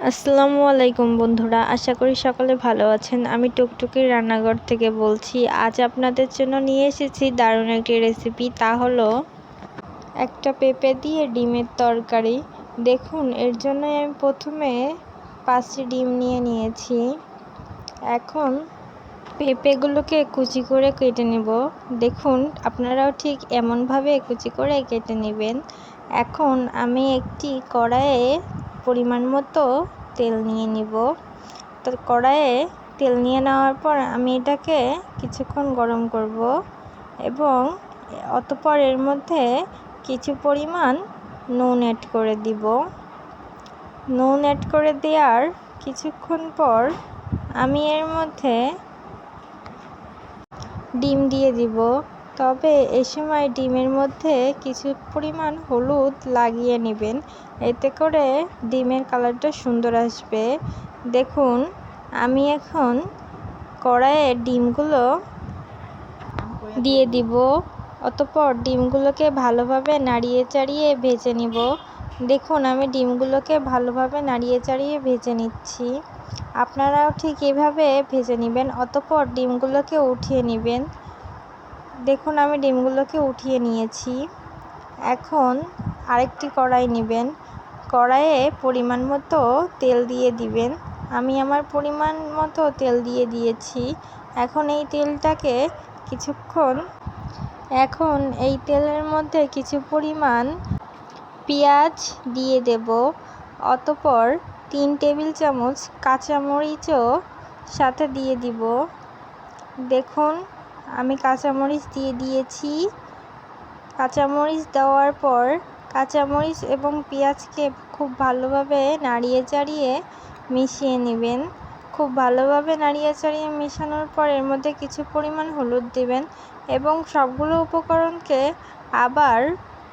আসসালামু আলাইকুম বন্ধুরা, আশা করি সকলে ভালো আছেন। আমি টুকটুকির রান্নাঘর থেকে বলছি। আজ আপনাদের জন্য নিয়ে এসেছি দারুণ একটি রেসিপি। তা হলো একটা পেঁপে দিয়ে ডিমের তরকারি। দেখুন, এর জন্য আমি প্রথমে 5টি ডিম নিয়ে নিয়েছি। এখন পেঁপেগুলোকে কুচি করে কেটে নেব। দেখুন, আপনারাও ঠিক এমনভাবে কুচি করে কেটে নেবেন। এখন আমি একটি কড়াইয়ে পরিমাণ মতো তেল নিয়ে নিব। তো কড়াইয়ে তেল নিয়ে নেওয়ার পর আমি এটাকে কিছুক্ষণ গরম করব এবং অতঃপর এর মধ্যে কিছু পরিমাণ নুন অ্যাড করে দিব। নুন অ্যাড করে দেওয়ার কিছুক্ষণ পর আমি এর মধ্যে ডিম দিয়ে দিব। তবে এই সময় ডিমের মধ্যে কিছু পরিমাণ হলুদ লাগিয়ে নেবেন, এতে করে ডিমের কালারটা সুন্দর আসবে। দেখুন, আমি এখন কড়াইয়ে ডিমগুলো দিয়ে দিব। অতঃপর ডিমগুলোকে ভালোভাবে নাড়িয়ে চাড়িয়ে ভেজে নিব। দেখুন, আমি ডিমগুলোকে ভালোভাবে নাড়িয়ে চাড়িয়ে ভেজে নিচ্ছি। আপনারাও ঠিক এভাবে ভেজে নেবেন। অতঃপর ডিমগুলোকে উঠিয়ে নেবেন। দেখুন, আমি ডিমগুলোকে উঠিয়ে নিয়েছি। এখন আরেকটি কড়াই নেবেন। কড়াইয়ে পরিমাণ মতো তেল দিয়ে দিবেন। আমি আমার পরিমাণ মতো তেল দিয়ে দিয়েছি। এখন এই তেলের মধ্যে কিছু পরিমাণ পেঁয়াজ দিয়ে দেব। অতঃপর 3 টেবিল চামচ কাঁচামরিচও সাথে দিয়ে দিব। দেখুন, আমি কাঁচামরিচ দিয়ে দিয়েছি। কাঁচামরিচ দেওয়ার পর কাঁচামরিচ এবং পেঁয়াজকে খুব ভালোভাবে নাড়িয়ে চাড়িয়ে মিশিয়ে নেবেন। খুব ভালোভাবে নাড়িয়ে চাড়িয়ে মেশানোর পর এর মধ্যে কিছু পরিমাণ হলুদ দেবেন এবং সবগুলো উপকরণকে আবার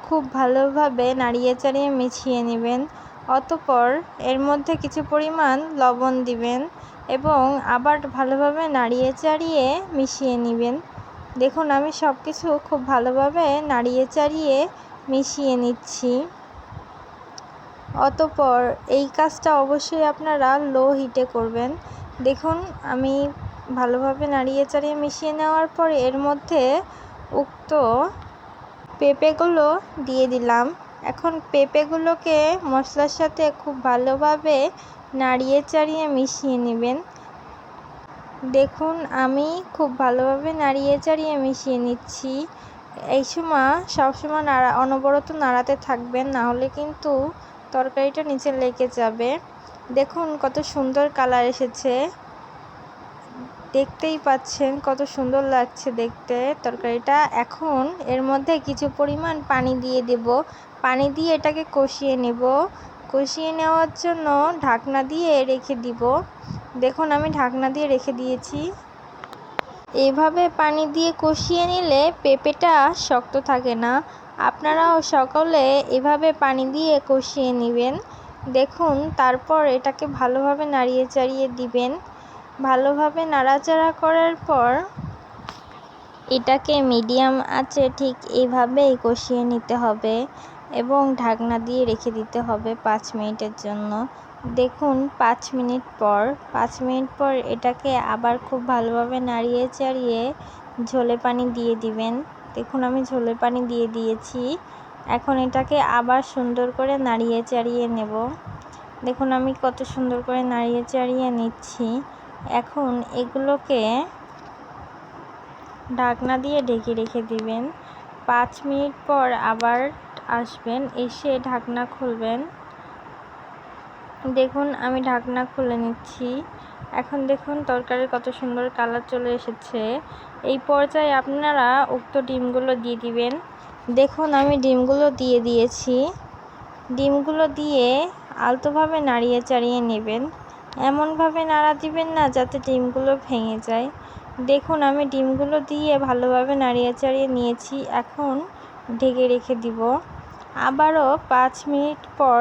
খুব ভালোভাবে নাড়িয়ে চাড়িয়ে মিশিয়ে নেবেন। অতঃপর এর মধ্যে কিছু পরিমাণ লবণ দিবেন এবং আবার ভালোভাবে নাড়িয়ে চাড়িয়ে মিশিয়ে নেবেন। দেখুন, আমি সব কিছু খুব ভালোভাবে নাড়িয়ে চাড়িয়ে মিশিয়ে নিচ্ছি। অতঃপর এই কাজটা অবশ্যই আপনারা লো হিটে করবেন। দেখুন, আমি ভালোভাবে নাড়িয়ে চাড়িয়ে মিশিয়ে নেওয়ার পর এর মধ্যে উক্ত পেঁপেগুলো দিয়ে দিলাম। এখন পেঁপেগুলোকে মশলার সাথে খুব ভালোভাবে নাড়িয়ে চাড়িয়ে মিশিয়ে নেবেন। দেখুন, আমি খুব ভালোভাবে নাড়িয়ে চাড়িয়ে মিশিয়ে নিচ্ছি। এই সময় সবসময় অনবরত নাড়াতে থাকবেন, না হলে কিন্তু তরকারিটা নিচে লেগে যাবে। দেখুন, কত সুন্দর কালার এসেছে। দেখতেই পাচ্ছেন কত সুন্দর লাগছে দেখতে তরকারিটা। এখন এর মধ্যে কিছু পরিমাণ পানি দিয়ে দেব। পানি দিয়ে এটাকে কষিয়ে নেব। কষিয়ে নেওয়ার জন্য ঢাকনা দিয়ে রেখে দিব। দেখুন, আমি ঢাকনা দিয়ে রেখে দিয়েছি। এভাবে পানি দিয়ে কষিয়ে নিলে পেঁপেটা শক্ত থাকে না। আপনারাও সকলে এভাবে পানি দিয়ে কষিয়ে নেবেন। দেখুন, তারপর এটাকে ভালোভাবে নাড়িয়ে চাড়িয়ে দিবেন। ভালোভাবে নাড়াচাড়া করার পর এটাকে মিডিয়াম আঁচে ঠিক এইভাবেই কষিয়ে নিতে হবে এবং ঢাকনা দিয়ে রেখে দিতে হবে 5 মিনিটের জন্য। দেখুন, 5 মিনিট পর এটাকে আবার খুব ভালোভাবে নাড়িয়ে চাড়িয়ে ঝোলে পানি দিয়ে দিবেন। দেখুন, আমি ঝোলে পানি দিয়ে দিয়েছি। এখন এটাকে আবার সুন্দর করে নাড়িয়ে চাড়িয়ে নেব। দেখুন, আমি কত সুন্দর করে নাড়িয়ে চাড়িয়ে নিচ্ছি। এখন এগুলোকে ঢাকনা দিয়ে ঢেকে রেখে দিবেন। 5 মিনিট পর আবার আসবেন, এসে ঢাকনা খুলবেন। দেখুন, আমি ঢাকনা খুলে নিচ্ছি। এখন দেখুন, তরকারির কত সুন্দর কালার চলে এসেছে। এই পর্যায়ে আপনারা উক্ত ডিমগুলো দিয়ে দিবেন। দেখুন, আমি ডিমগুলো দিয়ে দিয়েছি। ডিমগুলো দিয়ে আলতোভাবে নাড়িয়ে চাড়িয়ে নেবেন। এমনভাবে নাড়া দিবেন না যাতে ডিমগুলো ভেঙে যায়। দেখুন, আমি ডিমগুলো দিয়ে ভালোভাবে নাড়িয়ে চাড়িয়ে নিয়েছি। এখন ঢেকে রেখে দিব। আবারও 5 মিনিট পর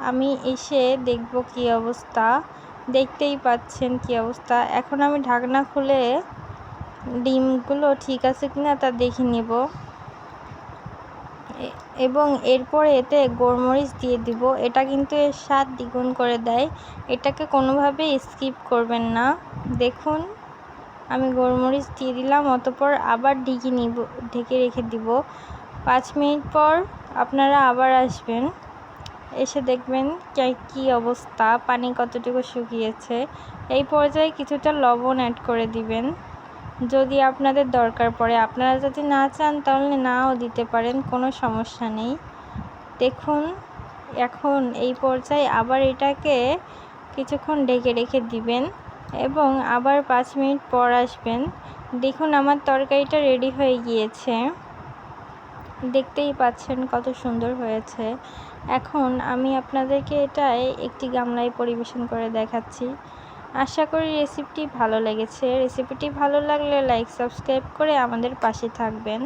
আমি এসে দেখব কী অবস্থা। দেখতেই পাচ্ছেন কী অবস্থা। এখন আমি ঢাকনা খুলে ডিমগুলো ঠিক আছে কিনা তা দেখে নেব। এবং এরপর এতে গোলমরিচ দিয়ে দিব। এটা কিন্তু এর স্বাদ দ্বিগুণ করে দেয়। এটাকে কোনোভাবেই স্কিপ করবেন না। দেখুন আমি গোলমরিচ দিয়ে দিলাম, অতঃপর আবার ঢেকে রেখে দিব। 5 মিনিট পর আপনারা আবার আসবেন, এসে দেখবেন কী অবস্থা, পানি কতটুকু শুকিয়েছে। এই পর্যায়ে কিছুটা লবণ অ্যাড করে দিবেন যদি আপনাদের দরকার পড়ে। আপনারা যদি না চান তাহলে নাও দিতে পারেন, কোনো সমস্যা নেই। দেখুন এখন এই পর্যায়ে আবার এটাকে কিছুক্ষণ ঢেকে রেখে দিবেন এবং আবার 5 মিনিট পর আসবেন। দেখুন আমার তরকারিটা রেডি হয়ে গিয়েছে, দেখতেই পাচ্ছেন কত সুন্দর হয়েছে। এখন আমি আপনাদেরকে এটাই একটি গামলায় পরিবেশন করে দেখাচ্ছি। আশা করি রেসিপিটি ভালো লেগেছে। রেসিপিটি ভালো লাগলে লাইক সাবস্ক্রাইব করে আমাদের পাশে থাকবেন।